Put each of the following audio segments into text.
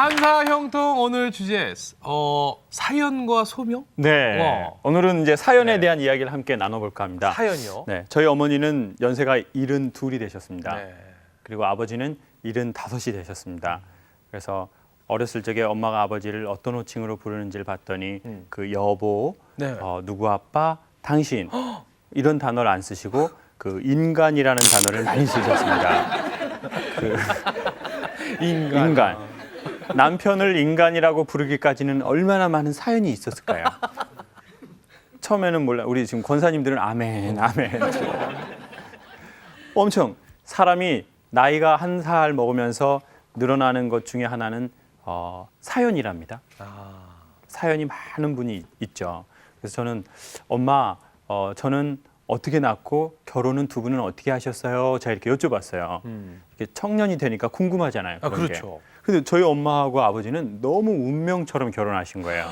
한사형통 오늘 주제 사연과 소명? 네. 와. 오늘은 이제 사연에 네. 대한 이야기를 함께 나눠볼까 합니다. 사연이요? 네. 저희 어머니는 연세가 72이 되셨습니다. 네. 그리고 아버지는 75이 되셨습니다. 그래서 어렸을 적에 엄마가 아버지를 어떤 호칭으로 부르는지를 봤더니 그 여보, 네. 누구 아빠, 당신 이런 단어를 안 쓰시고 그 인간이라는 단어를 많이 쓰셨습니다. 인간. 남편을 인간이라고 부르기까지는 얼마나 많은 사연이 있었을까요? 처음에는 몰라. 우리 지금 권사님들은 아멘, 아멘. 엄청 사람이 나이가 한 살 먹으면서 늘어나는 것 중에 하나는 사연이랍니다. 사연이 많은 분이 있죠. 그래서 저는 엄마, 저는 어떻게 낳고 결혼은 두 분은 어떻게 하셨어요? 제가 이렇게 여쭤봤어요. 이게 청년이 되니까 궁금하잖아요. 아, 그런 게. 그렇죠. 근데 저희 엄마하고 아버지는 너무 운명처럼 결혼하신 거예요.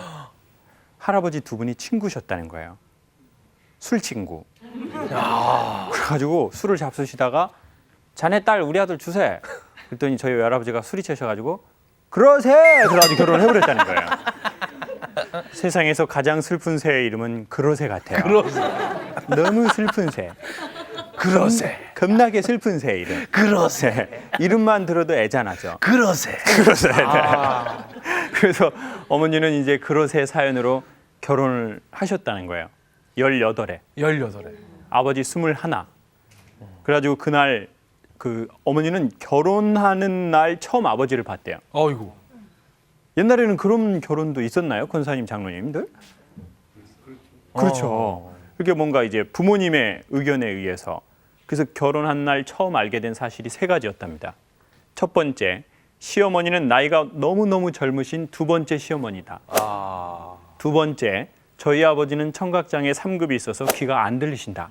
할아버지 두 분이 친구셨다는 거예요. 술 친구. 그래가지고 술을 잡수시다가 자네 딸 우리 아들 주세. 그랬더니 저희 외할아버지가 술이 채셔가지고 그러세! 그래가지고 결혼을 해버렸다는 거예요. 세상에서 가장 슬픈 새의 이름은 그러세 같아요. 그러세. 너무 슬픈 새. 그러세. 겁나게 슬픈 새 이름. 그러세. 이름만 들어도 애잔하죠. 그러세. 그러세. 그래서 어머니는 이제 그러세 사연으로 결혼을 하셨다는 거예요. 18에. 18에. 아버지 21. 그래가지고 그날 그 어머니는 결혼하는 날 처음 아버지를 봤대요. 어이구. 옛날에는 그런 결혼도 있었나요? 권사님, 장로님들? 그렇죠. 그게 뭔가 이제 부모님의 의견에 의해서. 그래서 결혼한 날 처음 알게 된 사실이 3가지였답니다. 첫 번째, 시어머니는 나이가 너무너무 젊으신 두 번째 시어머니다. 두 번째, 저희 아버지는 청각장애 3급이 있어서 귀가 안 들리신다.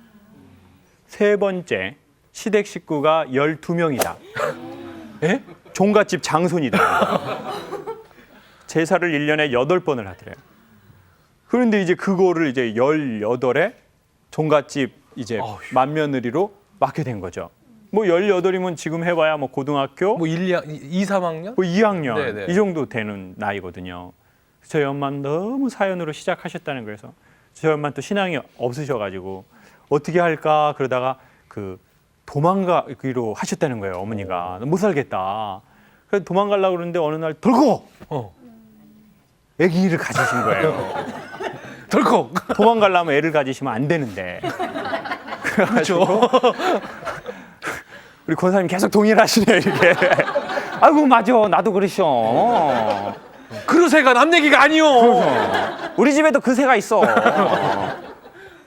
세 번째, 시댁 식구가 12명이다. 예? 종갓집 장손이다. 제사를 1년에 8번을 하더래요. 그런데 이제 그거를 이제 18에 종갓집 이제 맏며느리로 맡게 된 거죠. 뭐 18이면 지금 해봐야 뭐 고등학교 뭐 2, 3학년? 뭐 2학년 네네. 이 정도 되는 나이거든요. 저희 엄마는 너무 사연으로 시작하셨다는 거여서 저희 엄마는 또 신앙이 없으셔가지고 어떻게 할까 그러다가 그 도망가기로 하셨다는 거예요. 어머니가 못 살겠다. 그래서 도망가려고 그러는데 어느 날 덜컥 아기를 가지신 거예요. 덜컥. 도망가려면 애를 가지시면 안 되는데. 그렇죠. 우리 권사님 계속 동의를 하시네요. 이게. 아이고 맞아 나도 그러셔. 그러세가 남 얘기가 아니요. 우리 집에도 그 새가 있어.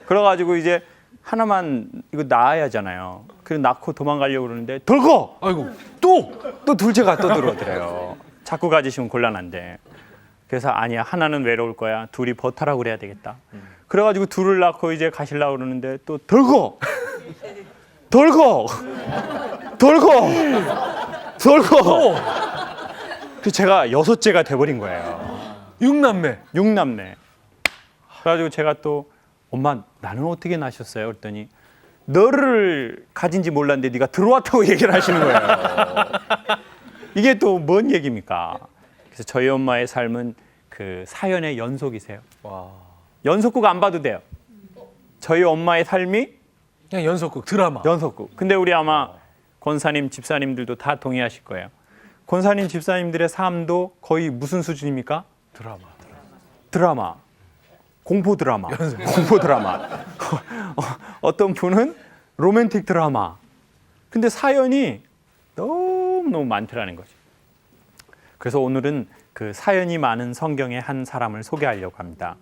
그래가지고 이제 하나만 이거 낳아야 하잖아요. 그래서 낳고 도망가려고 그러는데 덜컥 아이고. 또 둘째가 또 들어오더래요. 자꾸 가지시면 곤란한데. 그래서 아니야 하나는 외로울 거야. 둘이 버타라고 그래야 되겠다. 그래가지고 둘을 낳고 이제 가시려고 그러는데 또 덜컥 그래서 제가 6째가 돼버린 거예요. 6남매. 6남매. 그래가지고 제가 또 엄마 나는 어떻게 낳으셨어요? 그랬더니 너를 가진지 몰랐는데 네가 들어왔다고 얘기를 하시는 거예요. 이게 또 뭔 얘기입니까? 그래서 저희 엄마의 삶은 그 사연의 연속이세요. 와. 연속극 안 봐도 돼요. 저희 엄마의 삶이 그냥 연속극 드라마. 연속극. 근데 우리 아마 권사님, 집사님들도 다 동의하실 거예요. 권사님, 집사님들의 삶도 거의 무슨 수준입니까? 드라마. 공포 드라마. 공포 드라마. 어떤 분은 로맨틱 드라마. 근데 사연이 너무너무 많더라는 거죠. 그래서 오늘은 그 사연이 많은 성경의 한 사람을 소개하려고 합니다.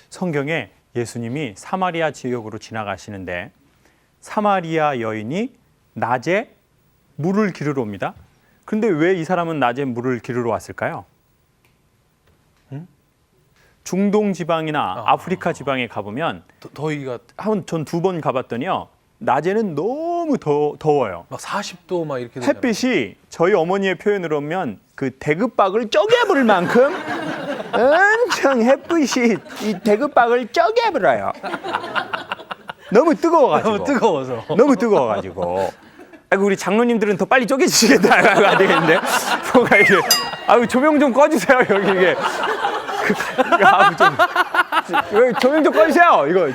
성경에 예수님이 사마리아 지역으로 지나가시는데 사마리아 여인이 낮에 물을 기르러 옵니다. 그런데 왜 이 사람은 낮에 물을 기르러 왔을까요? 중동 지방이나 아프리카 지방에 가보면 더위가 전 2번 가봤더니요. 낮에는 너무 더워요. 막 40도 막 이렇게 되잖아요. 햇빛이 저희 어머니의 표현으로 하면 그 대급박을 쪼개부를 만큼 엄청 햇빛이 이 대급박을 쪼개불어요. 너무 뜨거워가지고. 너무 뜨거워가지고. 아이고 우리 장로님들은 더 빨리 쪼개지시겠다. 안 되겠는데 뭔가 이게 아유 조명 좀 꺼주세요 여기 이게. 아우 좀 조명 좀 꺼주세요 이거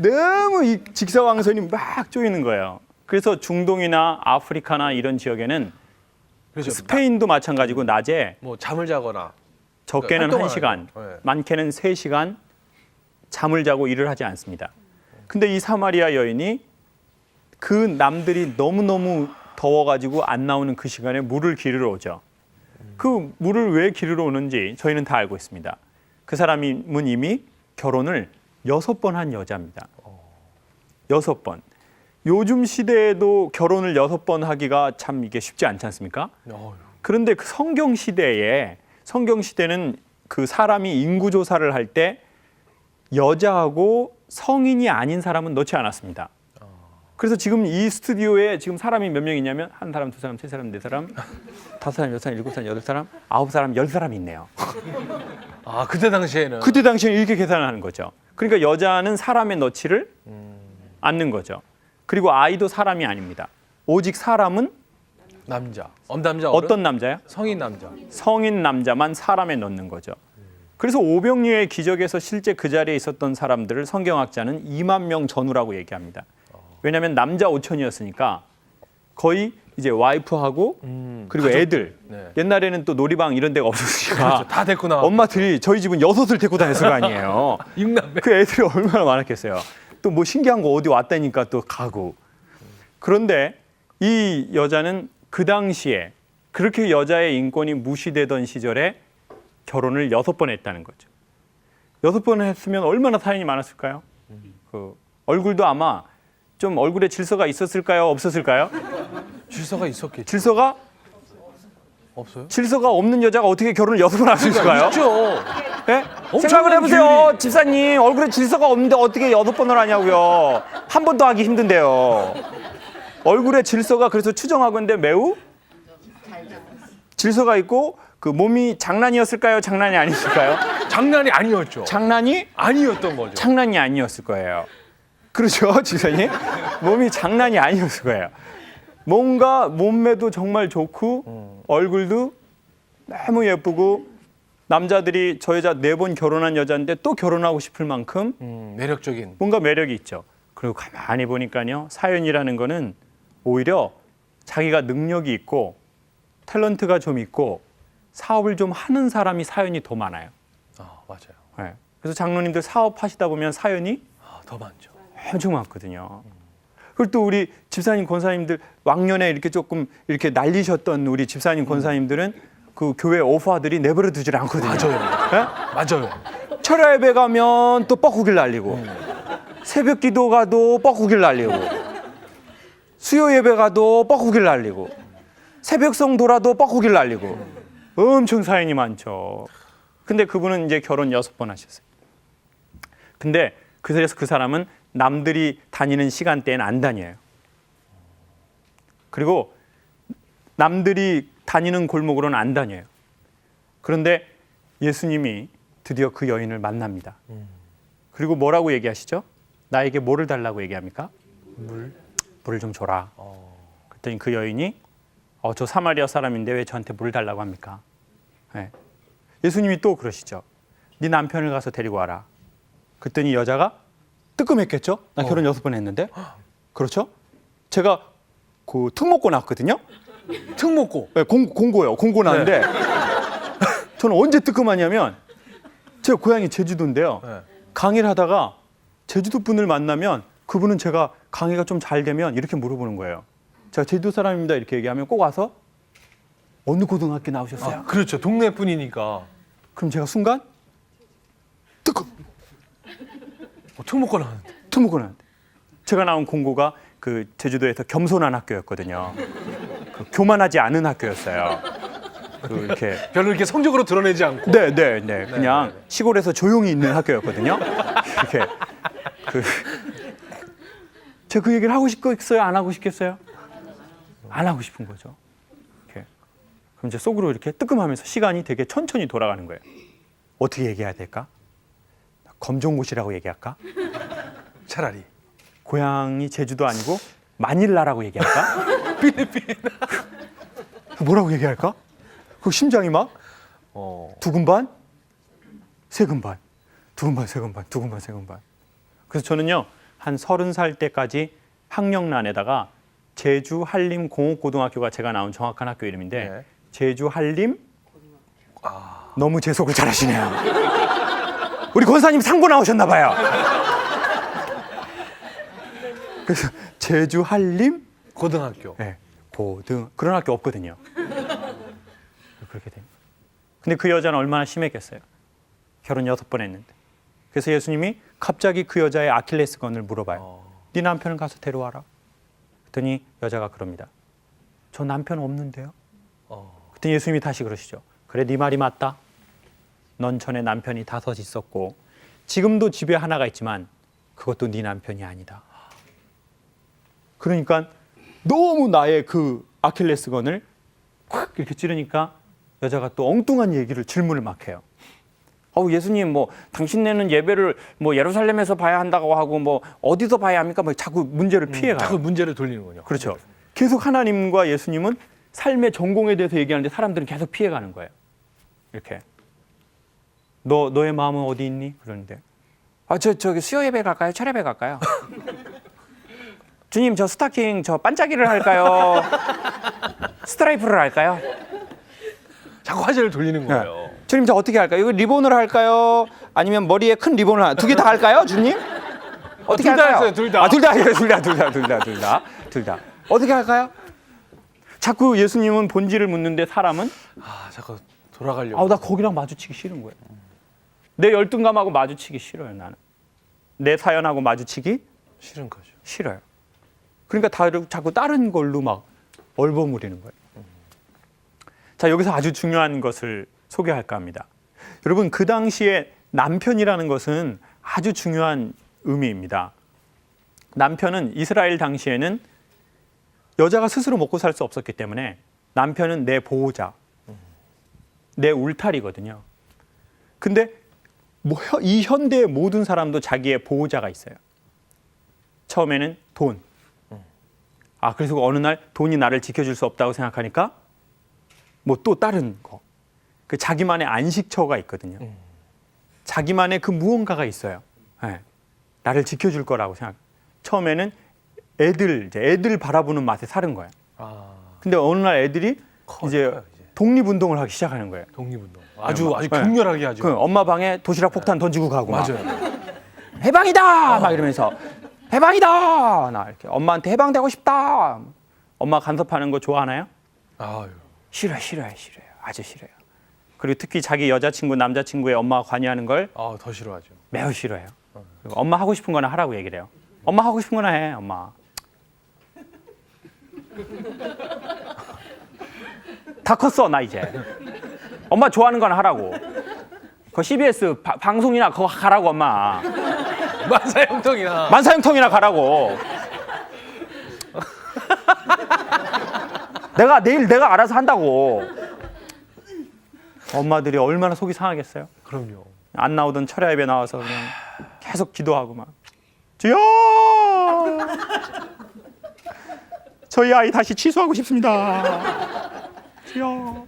너무 이 직사광선이 막 쪼이는 거예요. 그래서 중동이나 아프리카나 이런 지역에는 그렇죠. 스페인도 마찬가지고 낮에 뭐 잠을 자거나 적게는 활동을 1시간, 하죠. 네. 많게는 3시간 잠을 자고 일을 하지 않습니다. 근데 이 사마리아 여인이 그 남들이 너무너무 더워가지고 안 나오는 그 시간에 물을 기르러 오죠. 그 물을 왜 기르러 오는지 저희는 다 알고 있습니다. 그 사람은 이미 결혼을 6번 한 여자입니다. 6번. 요즘 시대에도 결혼을 6번 하기가 참 이게 쉽지 않지 않습니까? 어휴. 그런데 그 성경 시대는 그 사람이 인구 조사를 할 때 여자하고 성인이 아닌 사람은 넣지 않았습니다. 그래서 지금 이 스튜디오에 지금 사람이 몇 명 있냐면 한 사람, 두 사람, 세 사람, 네 사람, 다섯 사람, 여섯 사람, 일곱 사람, 여덟 사람, 아홉 사람, 열 사람이 있네요. 아 그때 당시에는 그때 당시에는 이렇게 계산하는 거죠. 그러니까 여자는 사람에 넣지를 않는 거죠. 그리고 아이도 사람이 아닙니다. 오직 사람은 남자, 남자 어떤 남자야? 성인 남자. 성인 남자만 사람에 넣는 거죠. 그래서 오병이어의 기적에서 실제 그 자리에 있었던 사람들을 성경학자는 2만 명 전후라고 얘기합니다. 왜냐하면 남자 5천이었으니까 거의 이제 와이프하고 그리고 가족. 애들. 네. 옛날에는 또 놀이방 이런 데가 없었으니까 그렇죠. 다 데리고 나와. 엄마들이 저희 집은 6을 데리고 다녔을 거 아니에요. 6남매. 그 애들이 얼마나 많았겠어요. 또 뭐 신기한 거 어디 왔다니까 또 가고. 그런데 이 여자는 그 당시에 그렇게 여자의 인권이 무시되던 시절에 결혼을 6번 했다는 거죠. 6번 했으면 얼마나 사연이 많았을까요? 그 얼굴도 아마 좀 얼굴에 질서가 있었을까요? 없었을까요? 질서가 있었겠죠. 질서가 없어요? 질서가 없는 여자가 어떻게 결혼을 6번 할 수 있을까요? 있죠. 네? 엄청난 생각을 해보세요. 규율이. 집사님 얼굴에 질서가 없는데 어떻게 6번을 하냐고요. 한 번도 하기 힘든데요. 얼굴에 질서가 그래서 추정하고 있는데 매우 질서가 있고 그 몸이 장난이었을까요? 장난이 아니었을까요? 장난이 아니었죠. 장난이 아니었던 거죠. 장난이 아니었을 거예요. 그렇죠, 집사님? 몸이 장난이 아니었을 거예요. 뭔가 몸매도 정말 좋고 얼굴도 너무 예쁘고 남자들이 저 여자 4번 결혼한 여자인데 또 결혼하고 싶을 만큼 매력적인. 뭔가 매력이 있죠. 그리고 가만히 보니까요. 사연이라는 거는 오히려 자기가 능력이 있고 탤런트가 좀 있고 사업을 좀 하는 사람이 사연이 더 많아요. 아 맞아요. 네. 그래서 장로님들 사업하시다 보면 사연이 아, 더 많죠. 엄청 많거든요. 그리고 또 우리 집사님 권사님들 왕년에 이렇게 조금 이렇게 날리셨던 우리 집사님 권사님들은 그 교회 오파들이 내버려 두질 않거든요. 맞아요. 네? 맞아요. 철야 예배 가면 또 뻐꾸기를 날리고 새벽 기도 가도 뻐꾸기를 날리고 수요 예배 가도 뻐꾸기를 날리고 새벽성 돌아도 뻐꾸기를 날리고 엄청 사연이 많죠. 근데 그분은 이제 결혼 6번 하셨어요. 근데 그래서 그 사람은 남들이 다니는 시간대에는 안 다녀요. 그리고 남들이 다니는 골목으로는 안 다녀요. 그런데 예수님이 드디어 그 여인을 만납니다. 그리고 뭐라고 얘기하시죠? 나에게 뭐를 달라고 얘기합니까? 물을 좀 줘라. 그랬더니 그 여인이 저 사마리아 사람인데 왜 저한테 물 달라고 합니까? 네. 예수님이 또 그러시죠. 네 남편을 가서 데리고 와라. 그랬더니 여자가 뜨끔했겠죠? 나 결혼 6번 했는데. 그렇죠? 제가 그 특목고 나왔거든요. 특목고. 네, 공고요. 공고 나왔는데 저는 언제 뜨끔하냐면 제가 고향이 제주도인데요. 네. 강의를 하다가 제주도 분을 만나면 그분은 제가 강의가 좀 잘 되면 이렇게 물어보는 거예요. 제가 제주도 사람입니다 이렇게 얘기하면 꼭 와서 어느 고등학교 나오셨어요? 아, 그렇죠. 동네 분이니까. 그럼 제가 순간 뜨끔 특목고 나왔는데. 특목고 나왔는데 제가 나온 공고가 그 제주도에서 겸손한 학교였거든요. 그 교만하지 않은 학교였어요. 그 이렇게 별로 이렇게 성적으로 드러내지 않고. 네. 그냥 시골에서 조용히 있는 학교였거든요. 이렇게 제가 그 얘기를 하고 싶겠어요? 안 하고 싶겠어요? 안 하고 싶은 거죠. 이렇게. 그럼 제 속으로 이렇게 뜨끔하면서 시간이 되게 천천히 돌아가는 거예요. 어떻게 얘기해야 될까? 검정고시라고 얘기할까? 차라리. 고향이 제주도 아니고 마닐라라고 얘기할까? 필리핀. 뭐라고 얘기할까? 그 심장이 막 어. 두근반, 세근반, 두근반, 세근반, 두근반, 세근반. 그래서 저는요 한 30살 때까지 학령란에다가 제주 한림 공업고등학교가 제가 나온 정확한 학교 이름인데 네. 제주 한림 너무 재속을 잘하시네요. 우리 권사님 상고 나오셨나 봐요. 그래서 제주 한림 고등학교. 네, 그런 학교 없거든요. 그렇게 됩니다. 근데 그 여자는 얼마나 심했겠어요. 결혼 6번 했는데. 그래서 예수님이 갑자기 그 여자의 아킬레스건을 물어봐요. 네 남편을 가서 데려와라. 그랬더니 여자가 그럽니다. 저 남편 없는데요. 그랬더니 예수님이 다시 그러시죠. 그래 네 말이 맞다. 넌 전에 남편이 5 있었고 지금도 집에 하나가 있지만 그것도 네 남편이 아니다. 그러니까 너무 나의 그 아킬레스건을 콱 이렇게 찌르니까 여자가 또 엉뚱한 얘기를 질문을 막 해요. 예수님 뭐 당신네는 예배를 뭐 예루살렘에서 봐야 한다고 하고 뭐 어디서 봐야 합니까? 뭐 자꾸 문제를 피해가요. 자꾸 문제를 돌리는군요. 그렇죠. 계속 하나님과 예수님은 삶의 전공에 대해서 얘기하는데 사람들은 계속 피해가는 거예요. 이렇게 너의 마음은 어디 있니? 그러는데 저기 수요 예배 갈까요? 철예배 갈까요? 주님 저 스타킹 저 반짝이를 할까요? 스트라이프를 할까요? 자꾸 화제를 돌리는 거예요. 주님 저 어떻게 할까요? 이거 리본으로 할까요? 아니면 머리에 큰 리본을 2개 다 할까요, 주님? 어떻게 둘 다 할까요? 했어요, 둘 다. 둘 다. 어떻게 할까요? 자꾸 예수님은 본질을 묻는데 사람은 자꾸 돌아가려고. 나 거기랑 마주치기 싫은 거예요. 내 열등감하고 마주치기 싫어요, 나는. 내 사연하고 마주치기 싫은 거죠. 싫어요. 그러니까 자꾸 다른 걸로 막 얼버무리는 거예요. 자, 여기서 아주 중요한 것을 소개할까 합니다. 여러분, 그 당시에 남편이라는 것은 아주 중요한 의미입니다. 남편은 이스라엘 당시에는 여자가 스스로 먹고 살 수 없었기 때문에 남편은 내 보호자, 내 울타리거든요. 근데 이 현대의 모든 사람도 자기의 보호자가 있어요. 처음에는 돈. 그래서 어느 날 돈이 나를 지켜줄 수 없다고 생각하니까 뭐 또 다른 거. 그 자기만의 안식처가 있거든요. 자기만의 그 무언가가 있어요. 네. 나를 지켜줄 거라고 생각. 처음에는 애들 바라보는 맛에 사는 거예요. 근데 어느 날 애들이 이제 독립운동을 하기 시작하는 거예요. 독립운동. 아주 격렬하게 하죠. 그 엄마 방에 도시락 폭탄 던지고 가고 맞아요. 해방이다 막 이러면서 해방이다 나 이렇게 엄마한테 해방되고 싶다. 엄마 간섭하는 거 좋아하나요? 아유. 싫어요. 아주 싫어요. 그리고 특히 자기 여자친구 남자친구의 엄마가 관여하는 걸 더 싫어하죠. 매우 싫어해요. 그리고 엄마 하고 싶은 거나 하라고 얘기를 해요. 엄마 하고 싶은 거나 해, 엄마. 다 컸어, 나 이제. 엄마 좋아하는 거나 하라고. 그 CBS 방송이나 그거 가라고, 엄마. 만사형통이나. 만사형통이나 가라고. 내가 알아서 한다고. 엄마들이 얼마나 속이 상하겠어요? 그럼요. 안 나오던 철야 예배 나와서 그냥 계속 기도하고 막 주여 저희 아이 다시 취소하고 싶습니다. 주여.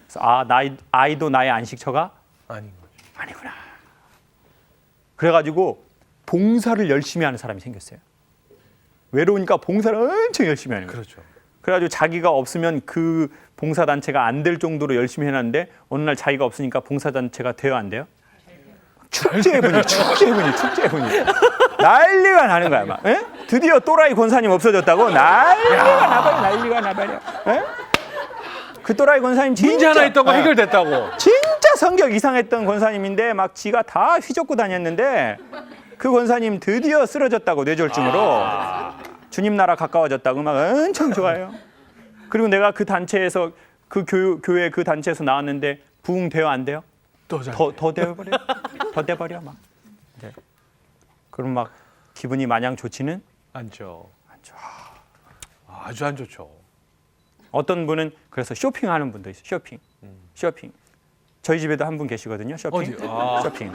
그래서 아이도 나의 안식처가 아닌 거죠. 아니구나. 그래가지고 봉사를 열심히 하는 사람이 생겼어요. 외로우니까 봉사를 엄청 열심히 하는 거예요. 그렇죠. 그래가지고 자기가 없으면 그 봉사단체가 안 될 정도로 열심히 해놨는데 어느 날 자기가 없으니까 봉사단체가 돼요, 안 돼요? 축제의 분위기. 난리가 나는 거야, 막. 에? 드디어 또라이 권사님 없어졌다고 난리가 나버려. 에? 그 또라이 권사님 진짜 문제 하나 있던 거 해결됐다고. 진짜 성격 이상했던 권사님인데 막 지가 다 휘젓고 다녔는데 그 권사님 드디어 쓰러졌다고 뇌졸중으로 주님 나라 가까워졌다고 막 엄청 좋아해요. 그리고 내가 그 단체에서 그 교회 그 단체에서 나왔는데 부흥 돼요, 안 돼요? 더 돼버려. 더 돼버려 막. 네. 그럼 막 기분이 마냥 좋지는 않죠. 않죠. 아주 안 좋죠. 어떤 분은 그래서 쇼핑하는 분도 있어요. 쇼핑. 저희 집에도 한 분 계시거든요. 쇼핑. 쇼핑.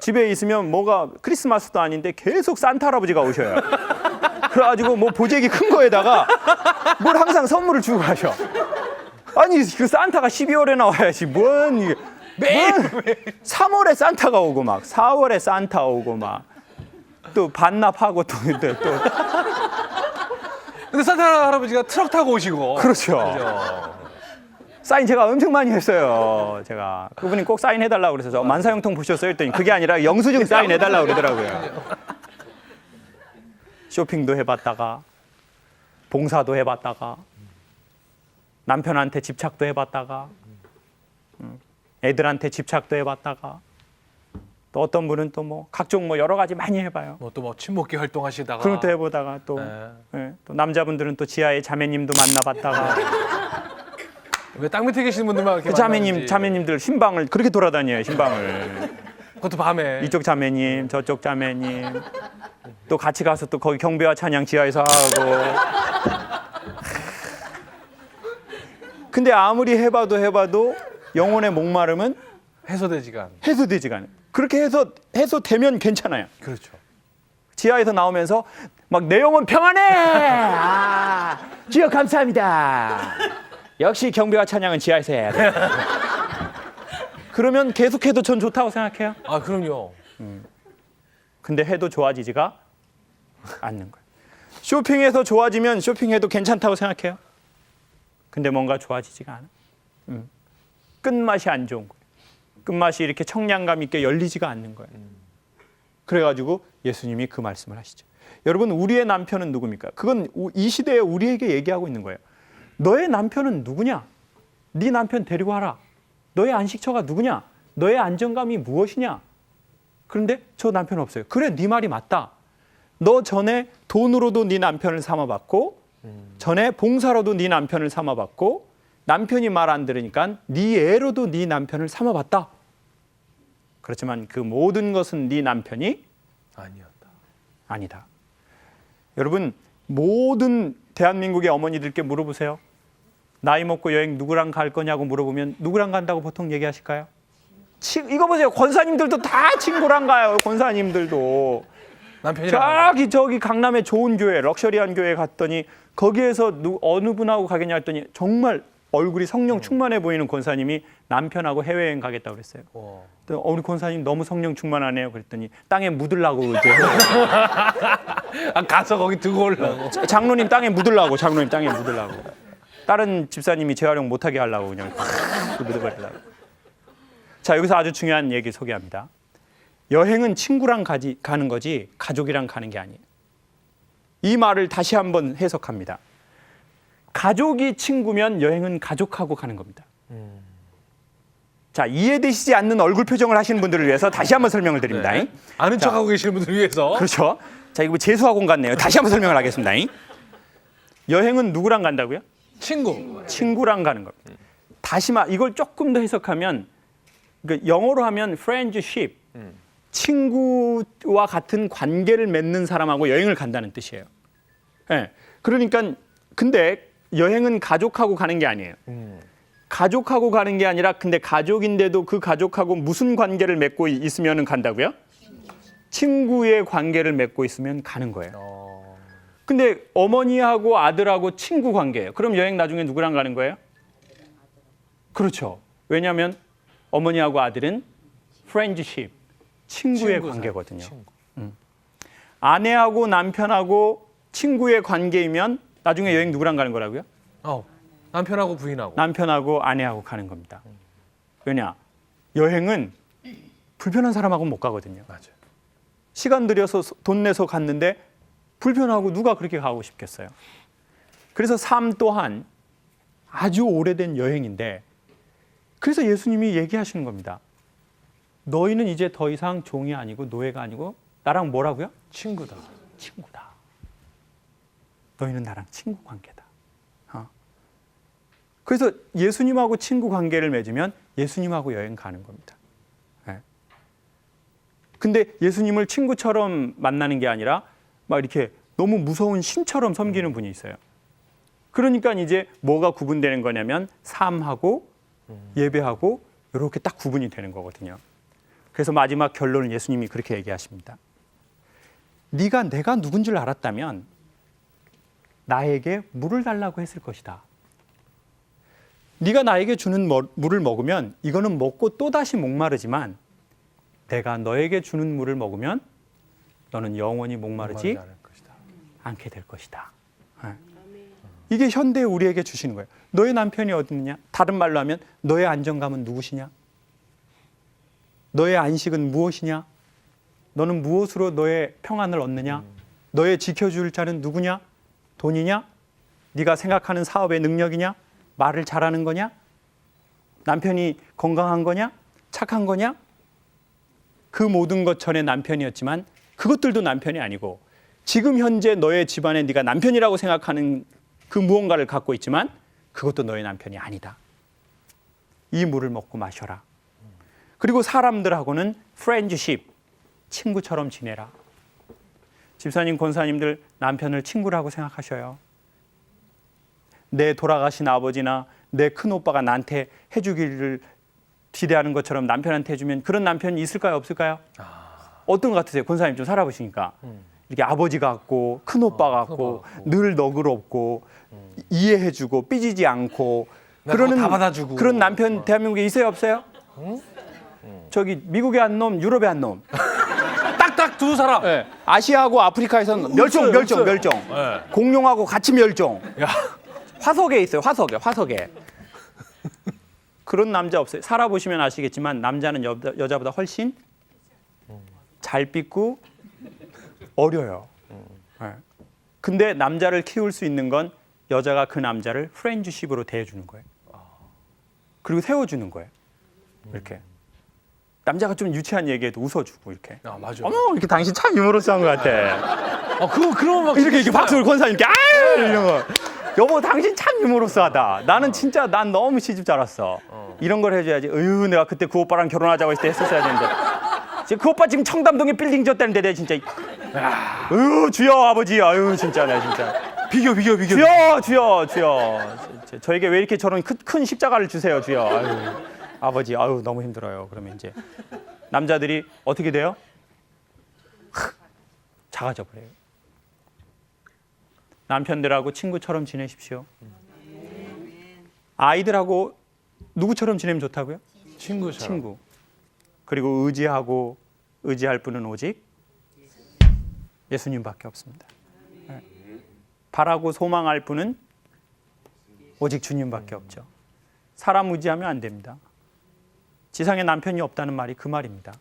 집에 있으면 뭐가 크리스마스도 아닌데 계속 산타 할아버지가 오셔요. 그래가지고 뭐 보재기 큰 거에다가 뭘 항상 선물을 주고 가셔. 아니 그 산타가 12월에 나와야지 뭔 이게 매일 3월에 산타가 오고 막 4월에 산타 오고 막 또 반납하고 또 근데 산타 할아버지가 트럭 타고 오시고. 그렇죠. 그죠. 사인 제가 엄청 많이 했어요. 제가 그분이 꼭 사인해 달라고 그래서 저 만사형통 보셨어요? 했더니 그게 아니라 영수증 사인해 달라고 그러더라고요. 쇼핑도 해봤다가 봉사도 해봤다가 남편한테 집착도 해봤다가 애들한테 집착도 해봤다가 또 어떤 분은 또 뭐 각종 뭐 여러 가지 많이 해봐요. 뭐 또 뭐 친목계 활동하시다가. 그런 것도 해보다가 또, 네. 예, 또 남자분들은 또 지하의 자매님도 만나봤다가 왜 땅 밑에 계시는 분들만 이렇게 그 자매님들 신방을 그렇게 돌아다녀요. 신방을 그것도 밤에. 이쪽 자매님 저쪽 자매님 또 같이 가서 또 거기 경배와 찬양 지하에서 하고 근데 아무리 해봐도 영혼의 목마름은 해소되지가 않아요. 해소되지가 않아요. 그렇게 해소되면 괜찮아요. 그렇죠. 지하에서 나오면서 막 내 영혼 평안해. 주여 감사합니다. 역시 경배와 찬양은 지하에서 해야 돼. 그러면 계속해도 전 좋다고 생각해요. 아 그럼요. 근데 해도 좋아지지가 않는 거예요. 쇼핑해서 좋아지면 쇼핑해도 괜찮다고 생각해요. 근데 뭔가 좋아지지가 않아. 끝맛이 안 좋은 거예요. 끝맛이 이렇게 청량감 있게 열리지가 않는 거예요. 그래가지고 예수님이 그 말씀을 하시죠. 여러분 우리의 남편은 누굽니까? 그건 이 시대에 우리에게 얘기하고 있는 거예요. 너의 남편은 누구냐? 네 남편 데리고 와라. 너의 안식처가 누구냐? 너의 안정감이 무엇이냐? 그런데 저 남편 없어요. 그래 네 말이 맞다. 너 전에 돈으로도 네 남편을 삼아봤고 전에 봉사로도 네 남편을 삼아봤고 남편이 말 안 들으니까 네 애로도 네 남편을 삼아봤다. 그렇지만 그 모든 것은 네 남편이 아니었다. 아니다. 여러분 모든 대한민국의 어머니들께 물어보세요. 나이 먹고 여행 누구랑 갈 거냐고 물어보면 누구랑 간다고 보통 얘기하실까요? 이거 보세요. 권사님들도 다 친구랑 가요. 권사님들도. 남편이랑. 저기 강남에 좋은 교회, 럭셔리한 교회 갔더니 거기에서 어느 분하고 가겠냐 했더니 정말 얼굴이 성령 충만해 보이는 권사님이 남편하고 해외여행 가겠다고 그랬어요. 또 우리 권사님 너무 성령 충만하네요. 그랬더니 땅에 묻으려고 이제 가서 거기 두고 오려고. 장로님 땅에 묻으려고. 다른 집사님이 재활용 못하게 하려고 그냥 묻어버리려고. 자, 여기서 아주 중요한 얘기 소개합니다. 여행은 친구랑 가는 거지 가족이랑 가는 게 아니에요. 이 말을 다시 한번 해석합니다. 가족이 친구면 여행은 가족하고 가는 겁니다. 자, 이해되시지 않는 얼굴 표정을 하시는 분들을 위해서 다시 한번 설명을 드립니다. 네. 아는 척하고 계시는 분들 위해서. 그렇죠. 자, 이거 재수학원 같네요. 다시 한번 설명을 하겠습니다. 여행은 누구랑 간다고요? 친구랑 가는 겁니다. 다시 이걸 조금 더 해석하면 영어로 하면 friendship, 친구와 같은 관계를 맺는 사람하고 여행을 간다는 뜻이에요. 네. 그러니까 근데 여행은 가족하고 가는 게 아니에요. 가족하고 가는 게 아니라 근데 가족인데도 그 가족하고 무슨 관계를 맺고 있으면 간다고요? 친구의 관계를 맺고 있으면 가는 거예요. 근데 어머니하고 아들하고 친구 관계예요. 그럼 여행 나중에 누구랑 가는 거예요? 그렇죠. 왜냐하면 어머니하고 아들은 friendship, 친구의 관계거든요. 아내하고 남편하고 친구의 관계이면 나중에 여행 누구랑 가는 거라고요? 남편하고 부인하고. 남편하고 아내하고 가는 겁니다. 왜냐? 여행은 불편한 사람하고는 못 가거든요. 맞아요. 시간 들여서 돈 내서 갔는데 불편하고 누가 그렇게 가고 싶겠어요? 그래서 삶 또한 아주 오래된 여행인데 그래서 예수님이 얘기하시는 겁니다. 너희는 이제 더 이상 종이 아니고 노예가 아니고 나랑 뭐라고요? 친구다. 너희는 나랑 친구 관계다. 그래서 예수님하고 친구 관계를 맺으면 예수님하고 여행 가는 겁니다. 네. 근데 예수님을 친구처럼 만나는 게 아니라 막 이렇게 너무 무서운 신처럼 섬기는 분이 있어요. 그러니까 이제 뭐가 구분되는 거냐면 삶하고 예배하고 이렇게 딱 구분이 되는 거거든요. 그래서 마지막 결론을 예수님이 그렇게 얘기하십니다. 네가 내가 누군 줄 알았다면 나에게 물을 달라고 했을 것이다. 네가 나에게 주는 물을 먹으면 이거는 먹고 또다시 목마르지만 내가 너에게 주는 물을 먹으면 너는 영원히 목마르지 않을 것이다. 않게 될 것이다. 이게 현대에 우리에게 주시는 거예요. 너의 남편이 어디 있느냐? 다른 말로 하면 너의 안정감은 누구시냐? 너의 안식은 무엇이냐? 너는 무엇으로 너의 평안을 얻느냐? 너의 지켜줄 자는 누구냐? 돈이냐? 네가 생각하는 사업의 능력이냐? 말을 잘하는 거냐? 남편이 건강한 거냐? 착한 거냐? 그 모든 것 전에 남편이었지만 그것들도 남편이 아니고 지금 현재 너의 집안에 네가 남편이라고 생각하는 그 무언가를 갖고 있지만 그것도 너의 남편이 아니다. 이 물을 먹고 마셔라. 그리고 사람들하고는 friendship, 친구처럼 지내라. 집사님, 권사님들 남편을 친구라고 생각하셔요. 내 돌아가신 아버지나 내 큰오빠가 나한테 해주기를 기대하는 것처럼 남편한테 해주면 그런 남편이 있을까요? 없을까요? 어떤 것 같으세요? 권사님 좀 살아보시니까. 이렇게 아버지 같고 큰오빠 같고 늘 너그럽고 이해해주고 삐지지 않고 그러는 다 받아주고. 그런 남편 대한민국에 있어요? 없어요? 저기 미국에 한 놈, 유럽에 한 놈. 딱딱 두 사람. 네. 아시아하고 아프리카에서는 멸종. 네. 공룡하고 같이 멸종. 야, 화석에 있어요. 화석에. 그런 남자 없어요. 살아보시면 아시겠지만 남자는 여자보다 훨씬 잘 삐고 어려요. 네. 근데 남자를 키울 수 있는 건 여자가 그 남자를 프렌드십으로 대해주는 거예요. 그리고 세워주는 거예요. 이렇게. 남자가 좀 유치한 얘기해도 웃어주고 이렇게. 맞아. 어머, 이렇게 당신 참 유머러스한 것 같아. 그러면 막 이렇게 박수를 권사님께 이런 거. 여보, 당신 참 유머러스하다. 나는 진짜 난 너무 시집 잘 왔어. 이런 걸 해줘야지. 어휴, 내가 그때 그 오빠랑 결혼하자고 했을 때 했었어야 되는데. 지금 그 오빠 지금 청담동에 빌딩 졌다는데 내가 진짜. 어휴, 주여 아버지. 아유, 진짜 나 진짜. 비교. 주여. 저에게 왜 이렇게 저런 큰 십자가를 주세요, 주여. 아유, 아버지, 아유, 너무 힘들어요. 그러면 이제 남자들이 어떻게 돼요? 작아져 버려요. 남편들하고 친구처럼 지내십시오. 아이들하고 누구처럼 지내면 좋다고요? 친구처럼. 친구. 그리고 의지할 분은 오직 예수님밖에 없습니다. 바라고 소망할 분은 오직 주님밖에 없죠. 사람 의지하면 안 됩니다. 지상에 남편이 없다는 말이 그 말입니다.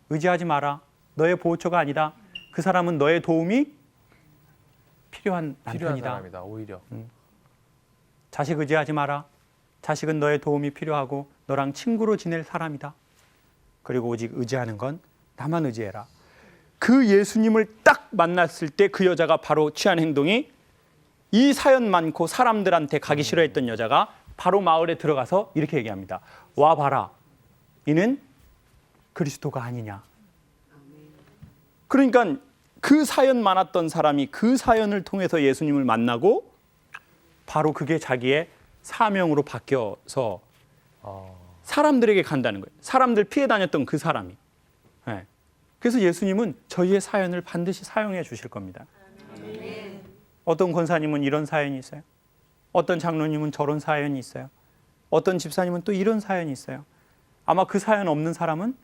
의지하지 마라. 너의 보호처가 아니다. 그 사람은 너의 도움이 필요한 남편이다. 사람이다, 오히려. 자식 의지하지 마라. 자식은 너의 도움이 필요하고 너랑 친구로 지낼 사람이다. 그리고 오직 의지하는 건 나만 의지해라. 그 예수님을 딱 만났을 때 그 여자가 바로 취한 행동이 이 사연 많고 사람들한테 가기 싫어했던 여자가 바로 마을에 들어가서 이렇게 얘기합니다. 와 봐라. 이는 그리스도가 아니냐. 그러니까 그 사연 많았던 사람이 그 사연을 통해서 예수님을 만나고 바로 그게 자기의 사명으로 바뀌어서 사람들에게 간다는 거예요. 사람들 피해 다녔던 그 사람이. 네. 그래서 예수님은 저희의 사연을 반드시 사용해 주실 겁니다. 어떤 권사님은 이런 사연이 있어요. 어떤 장로님은 저런 사연이 있어요. 어떤 집사님은 또 이런 사연이 있어요. 아마 그 사연 없는 사람은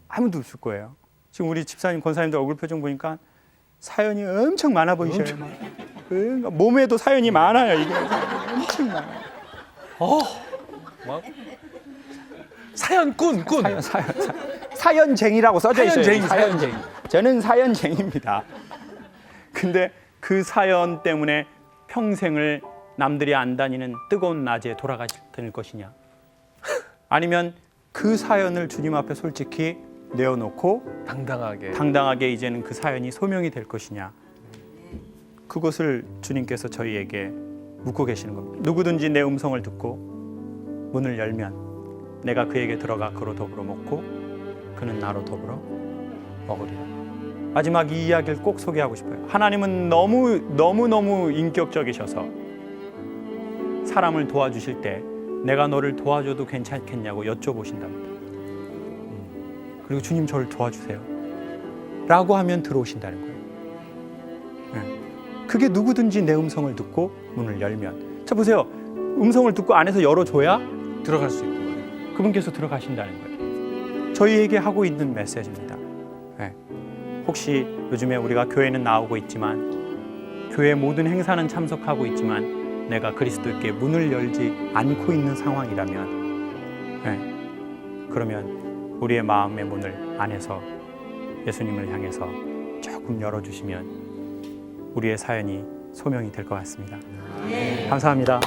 아무도 없을 거예요. 지금 우리 집사님, 권사님들 얼굴 표정 보니까 사연이 엄청 많아 보이셔요. 몸에도 사연이 많아요. 이게 엄청 많아요. 사연꾼. 사연쟁이라고 써져 있어요. 사연쟁이. 저는 사연쟁이입니다. 근데 그 사연 때문에 평생을 남들이 안 다니는 뜨거운 낮에 돌아가실 것이냐? 아니면 그 사연을 주님 앞에 솔직히 내어놓고 당당하게 이제는 그 사연이 소명이 될 것이냐? 그것을 주님께서 저희에게 묻고 계시는 겁니다. 누구든지 내 음성을 듣고 문을 열면 내가 그에게 들어가 그로 더불어 먹고 그는 나로 더불어 먹으리라. 마지막 이 이야기를 꼭 소개하고 싶어요. 하나님은 너무 인격적이셔서 사람을 도와주실 때 내가 너를 도와줘도 괜찮겠냐고 여쭤보신답니다. 그리고 주님 저를 도와주세요 라고 하면 들어오신다는 거예요. 그게 누구든지 내 음성을 듣고 문을 열면. 자 보세요. 음성을 듣고 안에서 열어줘야 들어갈 수 있고. 그분께서 들어가신다는 거예요. 저희에게 하고 있는 메시지입니다. 네. 혹시 요즘에 우리가 교회는 나오고 있지만 교회 모든 행사는 참석하고 있지만 내가 그리스도께 문을 열지 않고 있는 상황이라면 그러면 우리의 마음의 문을 안에서 예수님을 향해서 조금 열어주시면 우리의 사연이 소명이 될 것 같습니다. 감사합니다.